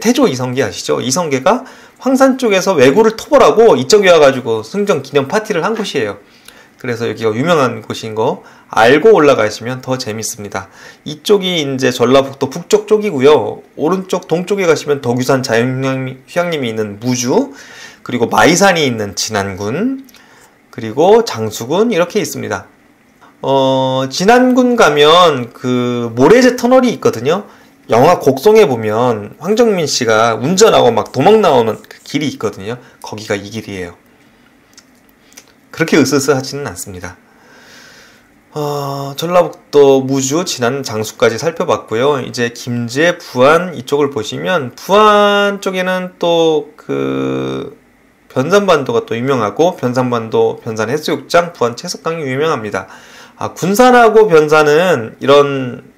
태조 이성계 아시죠? 이성계가 황산 쪽에서 왜구를 토벌하고 이쪽에 와가지고 승전 기념 파티를 한 곳이에요. 그래서 여기가 유명한 곳인 거 알고 올라가시면 더 재밌습니다. 이쪽이 이제 전라북도 북쪽 쪽이고요. 오른쪽 동쪽에 가시면 덕유산 자연휴양림이 있는 무주, 그리고 마이산이 있는 진안군, 그리고 장수군 이렇게 있습니다. 진안군 가면 모래제 터널이 있거든요. 영화 곡성에 보면 황정민 씨가 운전하고 막 도망 나오는 그 길이 있거든요. 거기가 이 길이에요. 그렇게 으스스하지는 않습니다. 전라북도 무주, 진안, 장수까지 살펴봤고요. 이제 김제, 부안 이쪽을 보시면 부안 쪽에는 또 변산반도가 또 유명하고 변산반도, 변산해수욕장, 부안 채석강이 유명합니다. 군산하고 변산은 이런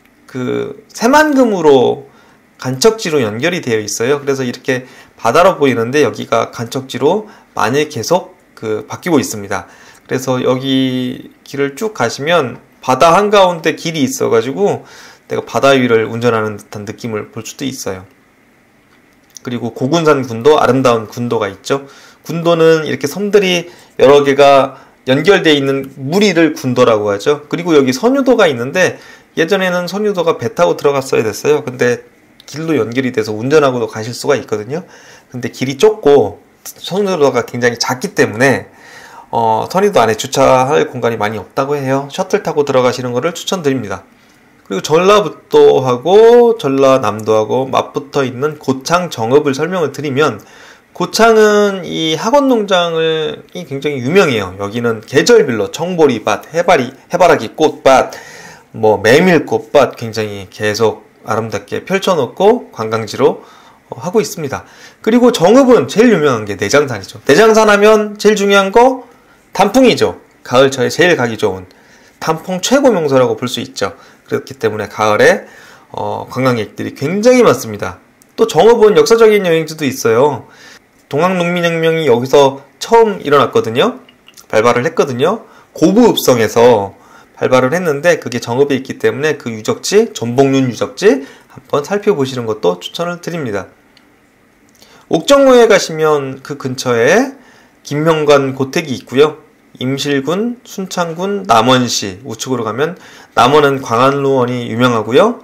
새만금으로 간척지로 연결이 되어 있어요. 그래서 이렇게 바다로 보이는데 여기가 간척지로 많이 계속 바뀌고 있습니다. 그래서 여기 길을 쭉 가시면 바다 한가운데 길이 있어가지고 내가 바다 위를 운전하는 듯한 느낌을 볼 수도 있어요. 그리고 고군산 군도, 아름다운 군도가 있죠. 군도는 이렇게 섬들이 여러 개가 연결되어 있는 무리를 군도라고 하죠. 그리고 여기 선유도가 있는데 예전에는 선유도가 배 타고 들어갔어야 됐어요. 근데 길로 연결이 돼서 운전하고도 가실 수가 있거든요. 근데 길이 좁고 선유도가 굉장히 작기 때문에 선유도 안에 주차할 공간이 많이 없다고 해요. 셔틀 타고 들어가시는 것을 추천드립니다. 그리고 전라북도하고 전라남도하고 맞붙어 있는 고창 정읍을 설명을 드리면, 고창은 이 학원농장이 굉장히 유명해요. 여기는 계절별로 청보리밭, 해바라기 꽃밭, 메밀꽃밭 굉장히 계속 아름답게 펼쳐놓고 관광지로 하고 있습니다. 그리고 정읍은 제일 유명한 게 내장산이죠. 내장산 하면 제일 중요한 거 단풍이죠. 가을철에 제일 가기 좋은 단풍 최고 명소라고 볼 수 있죠. 그렇기 때문에 가을에 관광객들이 굉장히 많습니다. 또 정읍은 역사적인 여행지도 있어요. 동학농민혁명이 여기서 처음 일어났거든요. 발발을 했거든요. 고부읍성에서 발발을 했는데 그게 정읍에 있기 때문에 그 유적지, 전복륜 유적지 한번 살펴보시는 것도 추천을 드립니다. 옥정호에 가시면 그 근처에 김명관 고택이 있고요. 임실군, 순창군, 남원시 우측으로 가면 남원은 광안루원이 유명하고요.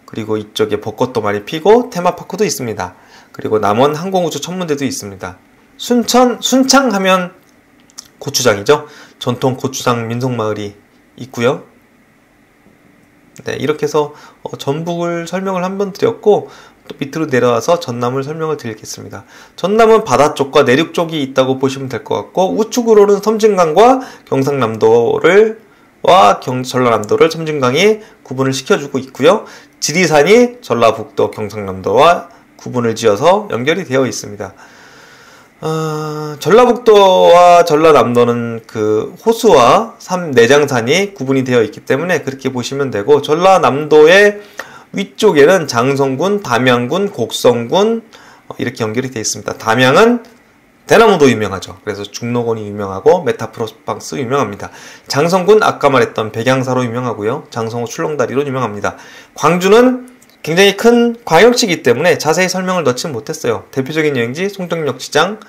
그리고 이쪽에 벚꽃도 많이 피고 테마파크도 있습니다. 그리고 남원 항공우주 천문대도 있습니다. 순창 하면 고추장이죠. 전통 고추장 민속마을이 있고요. 네, 이렇게 해서 전북을 설명을 한번 드렸고, 또 밑으로 내려와서 전남을 설명을 드리겠습니다. 전남은 바다 쪽과 내륙 쪽이 있다고 보시면 될 것 같고, 우측으로는 섬진강과 경상남도를 전라남도를 섬진강이 구분을 시켜주고 있고요. 지리산이 전라북도, 경상남도와 구분을 지어서 연결이 되어 있습니다. 전라북도와 전라남도는 그 호수와 내장산이 구분이 되어 있기 때문에 그렇게 보시면 되고, 전라남도의 위쪽에는 장성군, 담양군, 곡성군 이렇게 연결이 되어 있습니다. 담양은 대나무도 유명하죠. 그래서 중록원이 유명하고 메타프로스팡스 유명합니다. 장성군 아까 말했던 백양사로 유명하고요. 장성호 출렁다리로 유명합니다. 광주는 굉장히 큰 광역시이기 때문에 자세히 설명을 넣지 못했어요. 대표적인 여행지 송정역시장,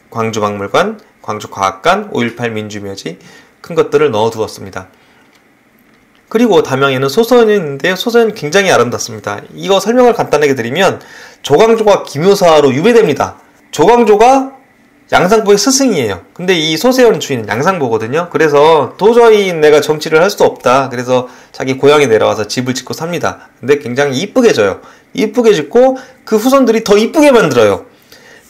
광주박물관, 광주과학관, 5.18 민주묘지 큰 것들을 넣어두었습니다. 그리고 담양에는 소서원이 있는데요. 소서원은 굉장히 아름답습니다. 이거 설명을 간단하게 드리면 조광조가 기묘사로 유배됩니다. 조광조가 양상보의 스승이에요. 근데 이 소세원 주인은 양상보거든요. 그래서 도저히 내가 정치를 할 수 없다. 그래서 자기 고향에 내려와서 집을 짓고 삽니다. 근데 굉장히 이쁘게 져요. 이쁘게 짓고 그 후손들이 더 이쁘게 만들어요.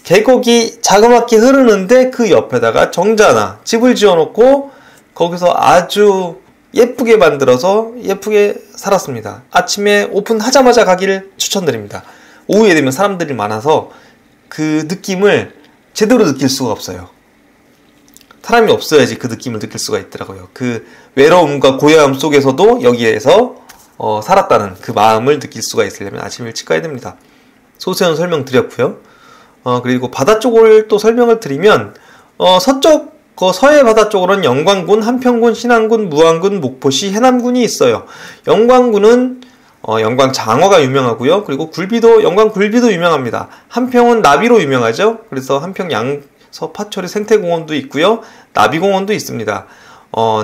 계곡이 자그맣게 흐르는데 그 옆에다가 정자나 집을 지어놓고 거기서 아주 예쁘게 만들어서 예쁘게 살았습니다. 아침에 오픈하자마자 가기를 추천드립니다. 오후에 되면 사람들이 많아서 그 느낌을 제대로 느낄 수가 없어요. 사람이 없어야지 그 느낌을 느낄 수가 있더라고요. 그 외로움과 고요함 속에서도 여기에서 살았다는 그 마음을 느낄 수가 있으려면 아침 일찍 가야 됩니다. 소세원 설명드렸고요. 그리고 바다 쪽을 또 설명을 드리면 서쪽 서해 바다 쪽으로는 영광군, 한평군, 신안군, 무안군, 목포시, 해남군이 있어요. 영광군은 영광 장어가 유명하고요. 그리고 영광 굴비도 유명합니다. 한평은 나비로 유명하죠. 그래서 한평 양서 파초리 생태공원도 있고요. 나비공원도 있습니다.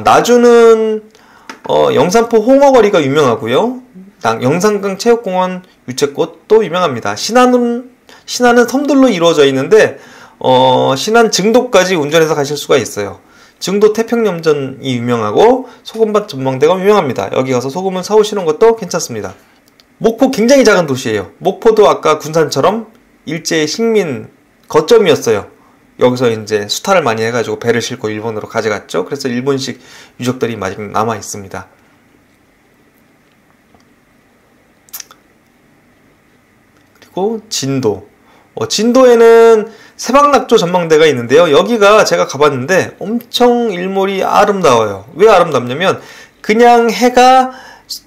나주는 영산포 홍어거리가 유명하고요. 영산강 체육공원 유채꽃도 유명합니다. 신안은 섬들로 이루어져 있는데 신안 증도까지 운전해서 가실 수가 있어요. 증도 태평염전이 유명하고 소금밭 전망대가 유명합니다. 여기 가서 소금을 사오시는 것도 괜찮습니다. 목포 굉장히 작은 도시예요. 목포도 아까 군산처럼 일제의 식민 거점이었어요. 여기서 이제 수탈을 많이 해가지고 배를 싣고 일본으로 가져갔죠. 그래서 일본식 유적들이 아직 남아 있습니다. 그리고 진도. 진도에는 세방낙조 전망대가 있는데요. 여기가 제가 가봤는데 엄청 일몰이 아름다워요. 왜 아름답냐면 그냥 해가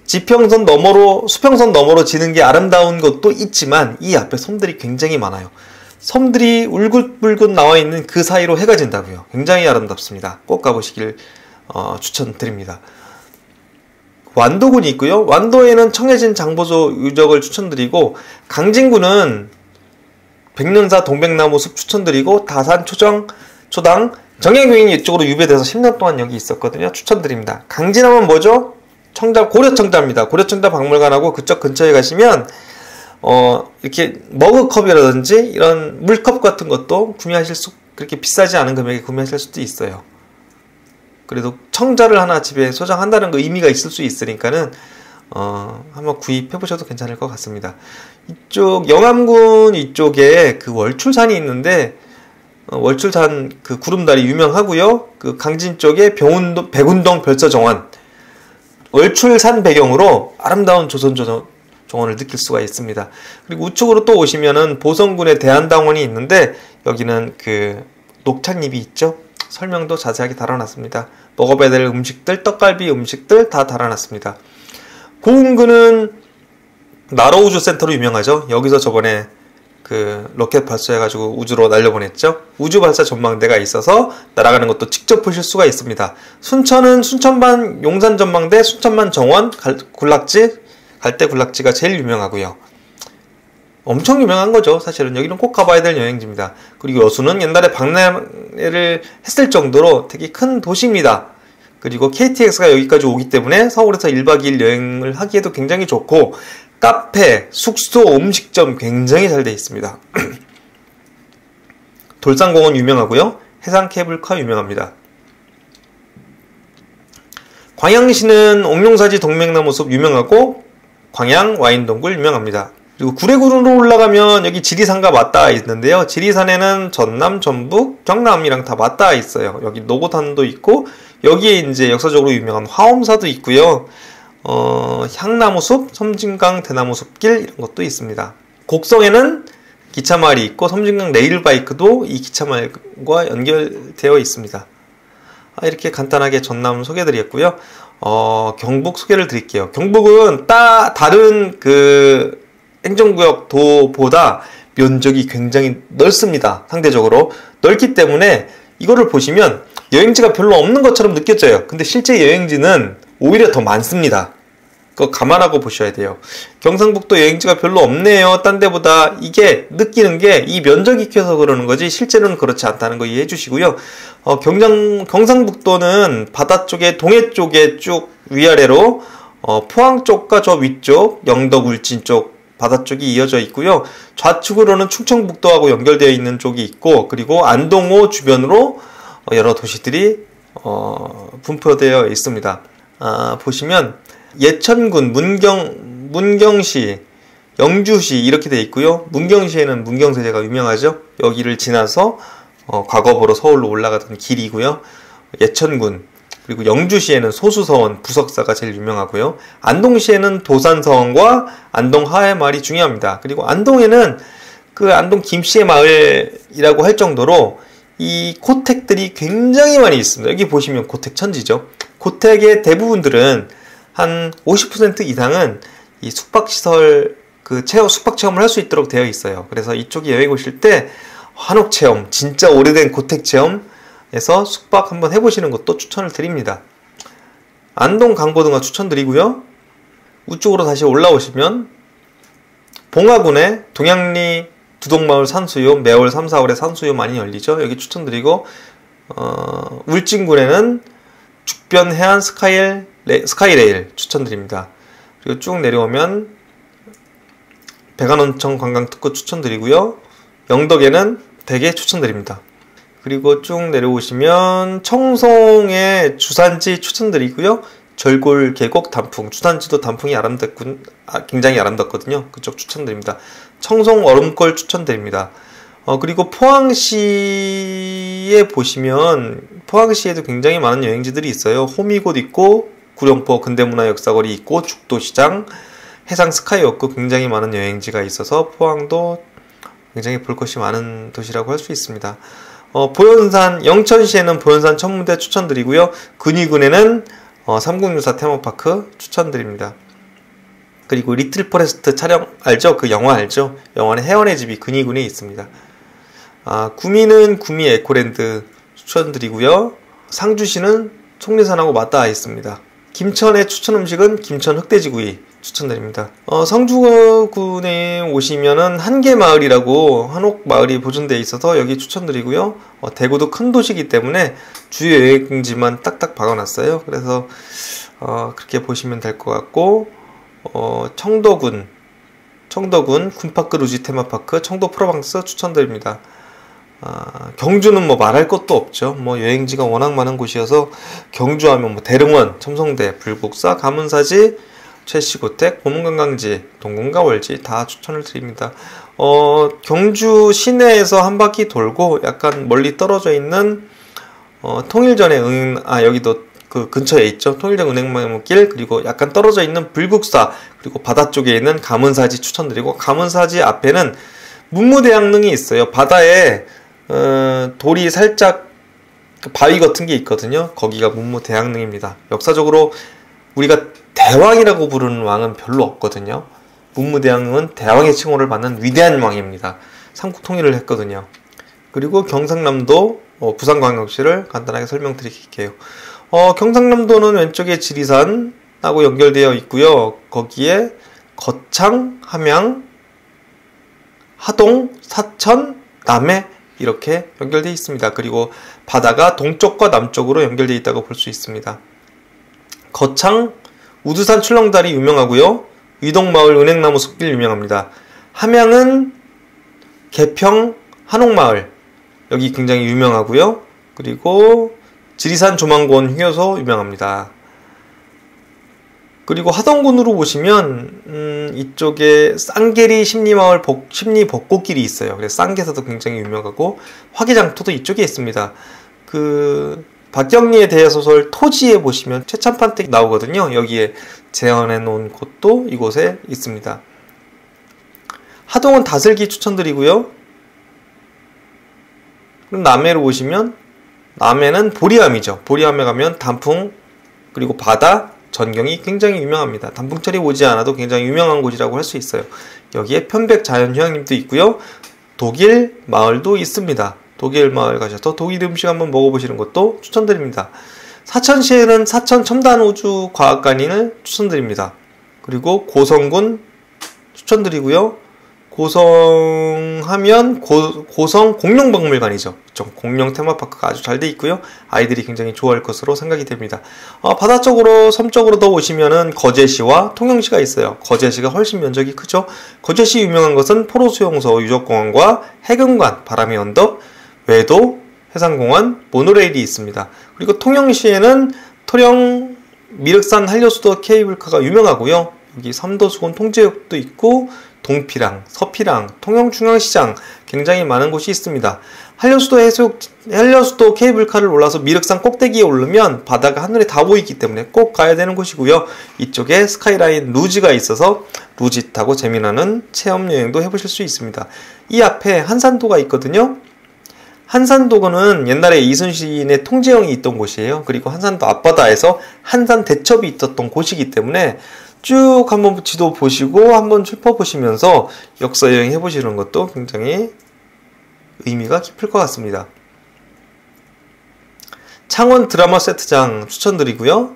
지평선 너머로, 수평선 너머로 지는 게 아름다운 것도 있지만 이 앞에 섬들이 굉장히 많아요. 섬들이 울긋불긋 나와 있는 그 사이로 해가 진다고요. 굉장히 아름답습니다. 꼭 가보시길 추천드립니다. 완도군이 있고요. 완도에는 청해진 장보소 유적을 추천드리고, 강진구는 백년사 동백나무 숲 추천드리고, 다산 초당 정약용인이 이쪽으로 유배돼서 10년 동안 여기 있었거든요. 추천드립니다. 강진하면 뭐죠? 고려청자입니다. 고려청자 박물관하고 그쪽 근처에 가시면 이렇게 머그컵이라든지 이런 물컵 같은 것도 그렇게 비싸지 않은 금액에 구매하실 수도 있어요. 그래도 청자를 하나 집에 소장한다는 거 의미가 있을 수 있으니까는 한번 구입해 보셔도 괜찮을 것 같습니다. 이쪽 영암군 이쪽에 그 월출산이 있는데, 월출산 그 구름다리 유명하고요. 그 강진 쪽에 백운동 별서정원, 월출산 배경으로 아름다운 조선 정원을 느낄 수가 있습니다. 그리고 우측으로 또 오시면은 보성군의 대한당원이 있는데, 여기는 그 녹차잎이 있죠. 설명도 자세하게 달아놨습니다. 먹어봐야 될 음식들, 떡갈비 음식들 다 달아놨습니다. 고흥군은 나로우주센터로 유명하죠. 여기서 저번에 그 로켓 발사해가지고 우주로 날려보냈죠. 우주발사 전망대가 있어서 날아가는 것도 직접 보실 수가 있습니다. 순천은 순천반 용산전망대, 순천반 정원, 갈대 굴락지가 제일 유명하고요. 엄청 유명한 거죠. 사실은 여기는 꼭 가봐야 될 여행지입니다. 그리고 여수는 옛날에 박람회를 했을 정도로 되게 큰 도시입니다. 그리고 KTX가 여기까지 오기 때문에 서울에서 1박 2일 여행을 하기에도 굉장히 좋고, 카페, 숙소, 음식점 굉장히 잘 되어 있습니다. 돌산공원 유명하고요. 해상 케이블카 유명합니다. 광양시는 옥룡사지 동백나무숲 유명하고, 광양 와인동굴 유명합니다. 그리고 구례군으로 올라가면 여기 지리산과 맞닿아 있는데요. 지리산에는 전남, 전북, 경남이랑 다 맞닿아 있어요. 여기 노고단도 있고, 여기에 이제 역사적으로 유명한 화엄사도 있고요. 향나무숲, 섬진강 대나무숲길 이런 것도 있습니다. 곡성에는 기차마을이 있고, 섬진강 레일바이크도 이 기차마을과 연결되어 있습니다. 이렇게 간단하게 전남 소개해드렸고요. 경북 소개를 드릴게요. 경북은 다른 그 행정구역 도보다 면적이 굉장히 넓습니다. 상대적으로 넓기 때문에 이거를 보시면 여행지가 별로 없는 것처럼 느껴져요. 근데 실제 여행지는 오히려 더 많습니다. 그거 감안하고 보셔야 돼요. 경상북도 여행지가 별로 없네요, 딴 데보다. 이게 느끼는 게 이 면적이 커서 그러는 거지 실제로는 그렇지 않다는 거 이해해 주시고요. 경상북도는 바다 쪽에, 동해 쪽에 쭉 위아래로 포항 쪽과 저 위쪽 영덕 울진 쪽 바다 쪽이 이어져 있고요. 좌측으로는 충청북도하고 연결되어 있는 쪽이 있고, 그리고 안동호 주변으로 여러 도시들이 분포되어 있습니다. 보시면 예천군, 문경시, 영주시 이렇게 되어 있고요. 문경시에는 문경세제가 유명하죠. 여기를 지나서 과거보로 서울로 올라가던 길이고요. 예천군, 그리고 영주시에는 소수서원, 부석사가 제일 유명하고요. 안동시에는 도산서원과 안동 하회마을이 중요합니다. 그리고 안동에는 그 안동 김씨의 마을이라고 할 정도로 이 고택들이 굉장히 많이 있습니다. 여기 보시면 고택 천지죠. 고택의 대부분들은 한 50% 이상은 이 숙박시설, 숙박 체험을 할 수 있도록 되어 있어요. 그래서 이쪽에 여행 오실 때 한옥 체험, 진짜 오래된 고택 체험에서 숙박 한번 해보시는 것도 추천을 드립니다. 안동 강고등어 추천드리고요. 우쪽으로 다시 올라오시면 봉화군의 동양리 두동마을 산수유, 매월 3, 4월에 산수유 많이 열리죠. 여기 추천드리고, 울진군에는 죽변 해안 스카이레일 추천드립니다. 그리고 쭉 내려오면 백안원천 관광특구 추천드리고요. 영덕에는 대게 추천드립니다. 그리고 쭉 내려오시면 청송의 주산지 추천드리고요. 절골 계곡 단풍, 주산지도 단풍이 굉장히 아름답거든요. 그쪽 추천드립니다. 청송 얼음골 추천드립니다. 그리고 포항시에 보시면 포항시에도 굉장히 많은 여행지들이 있어요. 호미곶 있고, 구룡포 근대문화역사거리 있고, 죽도시장, 해상 스카이워크, 굉장히 많은 여행지가 있어서 포항도 굉장히 볼 것이 많은 도시라고 할 수 있습니다. 보현산, 영천시에는 보현산 천문대 추천드리고요. 근위군에는 3064 테마파크 추천드립니다. 그리고 리틀 포레스트 촬영 알죠? 그 영화 알죠? 영화는 혜원의 집이 근위군에 있습니다. 구미는 구미 에코랜드 추천드리고요. 상주시는 속리산하고 맞닿아 있습니다. 김천의 추천 음식은 김천 흑돼지구이 추천드립니다. 성주군에 오시면은 한계마을이라고 한옥마을이 보존되어 있어서 여기 추천드리고요. 대구도 큰 도시이기 때문에 주요 여행지만 딱딱 박아놨어요. 그래서 그렇게 보시면 될 것 같고, 청도군 군파크 루지 테마파크 청도 프로방스 추천드립니다. 경주는 뭐 말할 것도 없죠. 뭐 여행지가 워낙 많은 곳이어서 경주하면 뭐 대릉원, 첨성대, 불국사, 가문사지, 최씨고택, 보문관광지, 동궁과 월지 다 추천을 드립니다. 경주 시내에서 한 바퀴 돌고 약간 멀리 떨어져 있는 통일전의 여기도 그 근처에 있죠. 통일전 은행나무길, 그리고 약간 떨어져 있는 불국사, 그리고 바다 쪽에 있는 가문사지 추천드리고, 가문사지 앞에는 문무대양릉이 있어요. 바다에 돌이 살짝 바위 같은 게 있거든요. 거기가 문무대양릉입니다. 역사적으로 우리가 대왕이라고 부르는 왕은 별로 없거든요. 문무대양릉은 대왕의 칭호를 받는 위대한 왕입니다. 삼국 통일을 했거든요. 그리고 경상남도 부산광역시를 간단하게 설명드릴게요. 경상남도는 왼쪽에 지리산하고 연결되어 있고요. 거기에 거창, 함양, 하동, 사천, 남해 이렇게 연결되어 있습니다. 그리고 바다가 동쪽과 남쪽으로 연결되어 있다고 볼 수 있습니다. 거창, 우두산 출렁다리 유명하고요. 위동마을 은행나무 숲길 유명합니다. 함양은 개평 한옥마을 여기 굉장히 유명하고요. 그리고 지리산 조망고원 휴게소 유명합니다. 그리고 하동군으로 보시면 이쪽에 쌍계리 심리마을 심리벚꽃길이 있어요. 그래서 쌍계사도 굉장히 유명하고 화기장터도 이쪽에 있습니다. 그 박경리의 대소설 토지에 보시면 최찬판댁 나오거든요. 여기에 재현해 놓은 곳도 이곳에 있습니다. 하동은 다슬기 추천드리고요. 그럼 남해로 보시면 남해는 보리암이죠. 보리암에 가면 단풍 그리고 바다 전경이 굉장히 유명합니다. 단풍철이 오지 않아도 굉장히 유명한 곳이라고 할 수 있어요. 여기에 편백 자연휴양림도 있고요. 독일 마을도 있습니다. 독일 마을 가셔서 독일 음식 한번 먹어보시는 것도 추천드립니다. 사천시에는 사천 첨단우주과학관을 추천드립니다. 그리고 고성군 추천드리고요. 고성하면 고성 공룡박물관이죠. 공룡 테마파크가 아주 잘 돼 있고요. 아이들이 굉장히 좋아할 것으로 생각이 됩니다. 바다 쪽으로 섬 쪽으로 더 오시면은 거제시와 통영시가 있어요. 거제시가 훨씬 면적이 크죠. 거제시 유명한 것은 포로수용소 유적공원과 해금관, 바람의 언덕, 외도, 해상공원, 모노레일이 있습니다. 그리고 통영시에는 토령 미륵산 한려수도 케이블카가 유명하고요. 여기 삼도수건 통제역도 있고 동피랑, 서피랑, 통영중앙시장 굉장히 많은 곳이 있습니다. 한려수도 케이블카를 올라서 미륵산 꼭대기에 오르면 바다가 하늘에 다 보이기 때문에 꼭 가야 되는 곳이고요. 이쪽에 스카이라인 루지가 있어서 루지 타고 재미나는 체험여행도 해보실 수 있습니다. 이 앞에 한산도가 있거든요. 한산도는 옛날에 이순신의 통제영이 있던 곳이에요. 그리고 한산도 앞바다에서 한산 대첩이 있었던 곳이기 때문에 쭉 한번 지도 보시고 한번 짚어보시면서 역사여행 해보시는 것도 굉장히 의미가 깊을 것 같습니다. 창원 드라마 세트장 추천드리고요.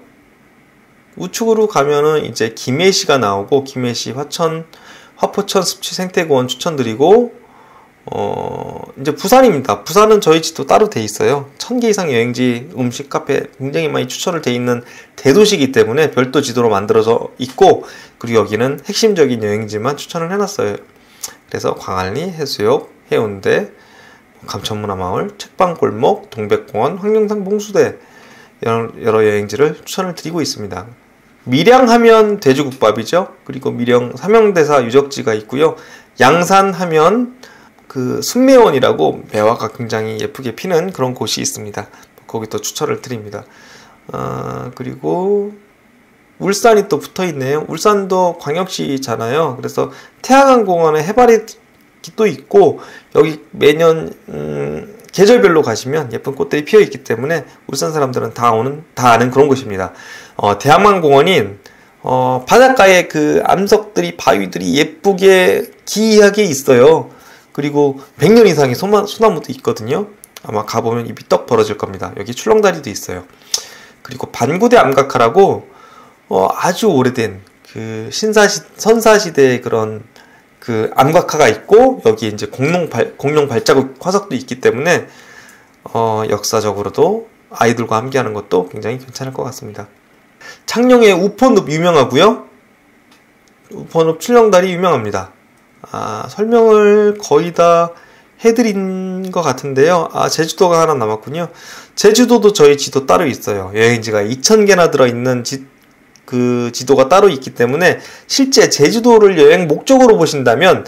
우측으로 가면은 이제 김해시가 나오고 김해시 화포천 습지 생태공원 추천드리고 이제 부산입니다. 부산은 저희 지도 따로 돼 있어요. 1000개 이상 여행지, 음식, 카페 굉장히 많이 추천을 돼 있는 대도시이기 때문에 별도 지도로 만들어져 있고, 그리고 여기는 핵심적인 여행지만 추천을 해놨어요. 그래서 광안리, 해수욕, 해운대, 감천문화마을, 책방골목, 동백공원, 황룡산 봉수대 여러 여행지를 추천을 드리고 있습니다. 밀양하면 돼지국밥이죠. 그리고 밀양 삼형대사 유적지가 있고요. 양산하면 그 순매원이라고 매화가 굉장히 예쁘게 피는 그런 곳이 있습니다. 거기도 추천을 드립니다. 그리고 울산이 또 붙어 있네요. 울산도 광역시잖아요. 그래서 태화강 공원에 해바라기도 있고 여기 매년 계절별로 가시면 예쁜 꽃들이 피어 있기 때문에 울산 사람들은 다 아는 그런 곳입니다. 대학만공원이 바닷가에 그 암석들이, 바위들이 예쁘게 기이하게 있어요. 그리고 100년 이상의 소나무도 있거든요. 아마 가보면 입이 떡 벌어질 겁니다. 여기 출렁다리도 있어요. 그리고 반구대 암각화라고 아주 오래된 그 선사시대의 그런 그 암각화가 있고, 여기 이제 공룡 발자국 화석도 있기 때문에 역사적으로도 아이들과 함께하는 것도 굉장히 괜찮을 것 같습니다. 창녕의 우포늪 유명하고요. 우포늪 출렁다리 유명합니다. 설명을 거의 다 해드린 것 같은데요. 제주도가 하나 남았군요. 제주도도 저희 지도 따로 있어요. 여행지가 2000개나 들어있는 그 지도가 따로 있기 때문에 실제 제주도를 여행 목적으로 보신다면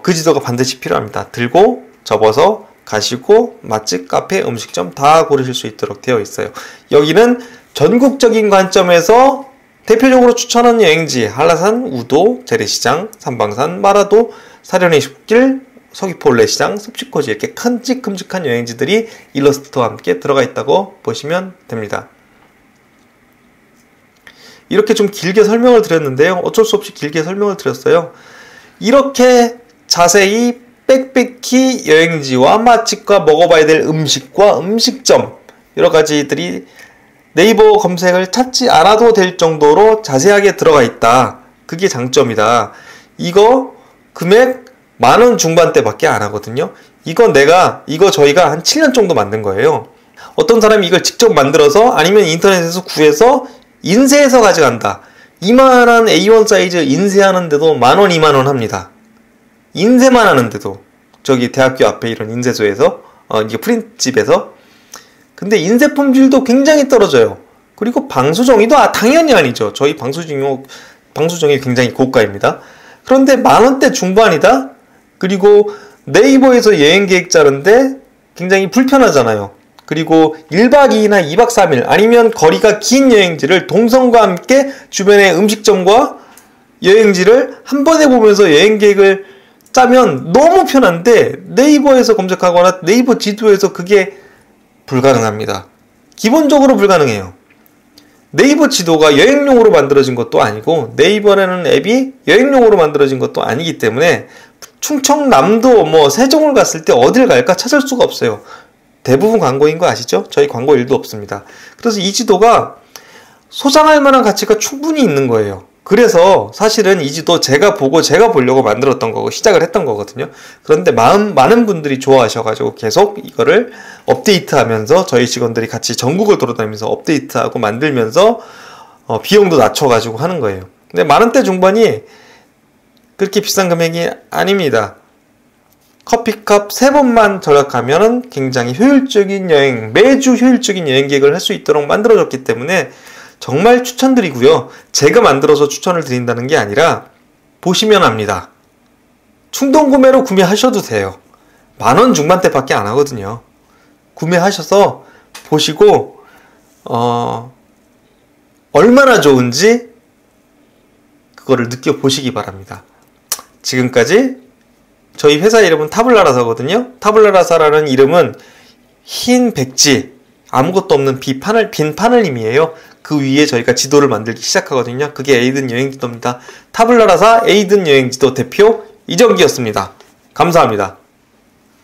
그 지도가 반드시 필요합니다. 들고 접어서 가시고 맛집, 카페, 음식점 다 고르실 수 있도록 되어 있어요. 여기는 전국적인 관점에서 대표적으로 추천하는 여행지 한라산, 우도, 재래시장, 삼방산, 마라도, 사려니 숲길, 서귀포 올레시장, 섭식코지 이렇게 큼직큼직한 여행지들이 일러스트와 함께 들어가 있다고 보시면 됩니다. 이렇게 좀 길게 설명을 드렸는데요. 어쩔 수 없이 길게 설명을 드렸어요. 이렇게 자세히 빽빽히 여행지와 맛집과 먹어봐야 될 음식과 음식점 여러 가지들이 네이버 검색을 찾지 않아도 될 정도로 자세하게 들어가 있다. 그게 장점이다. 이거 금액 10,000원 중반대밖에 안 하거든요. 이거 저희가 한 7년 정도 만든 거예요. 어떤 사람이 이걸 직접 만들어서 아니면 인터넷에서 구해서 인쇄해서 가져간다. 이만한 A1 사이즈 인쇄하는데도 10,000원, 20,000원 합니다. 인쇄만 하는데도. 저기 대학교 앞에 이런 인쇄소에서, 이게 프린트집에서. 근데 인쇄 품질도 굉장히 떨어져요. 그리고 방수정의도 당연히 아니죠. 저희 방수정의 굉장히 고가입니다. 그런데 10,000원대 중반이다? 그리고 네이버에서 여행 계획 짜는데 굉장히 불편하잖아요. 그리고 1박 2일이나 2박 3일 아니면 거리가 긴 여행지를 동선과 함께 주변의 음식점과 여행지를 한 번에 보면서 여행 계획을 짜면 너무 편한데 네이버에서 검색하거나 네이버 지도에서 그게 불가능합니다. 기본적으로 불가능해요. 네이버 지도가 여행용으로 만들어진 것도 아니고 네이버라는 앱이 여행용으로 만들어진 것도 아니기 때문에 충청남도 세종을 갔을 때 어딜 갈까 찾을 수가 없어요. 대부분 광고인 거 아시죠? 저희 광고 일도 없습니다. 그래서 이 지도가 소장할 만한 가치가 충분히 있는 거예요. 그래서 사실은 이 지도 제가 보려고 만들었던 거고 시작을 했던 거거든요. 그런데 많은 분들이 좋아하셔가지고 계속 이거를 업데이트하면서 저희 직원들이 같이 전국을 돌아다니면서 업데이트하고 만들면서 비용도 낮춰가지고 하는 거예요. 근데 10,000원대 중반이 그렇게 비싼 금액이 아닙니다. 커피값 3번만 절약하면 굉장히 효율적인 여행, 매주 효율적인 여행 계획을 할 수 있도록 만들어졌기 때문에 정말 추천드리고요. 제가 만들어서 추천을 드린다는 게 아니라 보시면 압니다. 충동구매로 구매하셔도 돼요. 10,000원 중반대밖에 안 하거든요. 구매하셔서 보시고 얼마나 좋은지 그거를 느껴보시기 바랍니다. 지금까지 저희 회사 이름은 타블라라사거든요. 타블라라사라는 이름은 흰 백지, 아무것도 없는 빈 파늘림이에요. 그 위에 저희가 지도를 만들기 시작하거든요. 그게 에이든 여행지도입니다. 타블라라사 에이든 여행지도 대표 이정기였습니다. 감사합니다.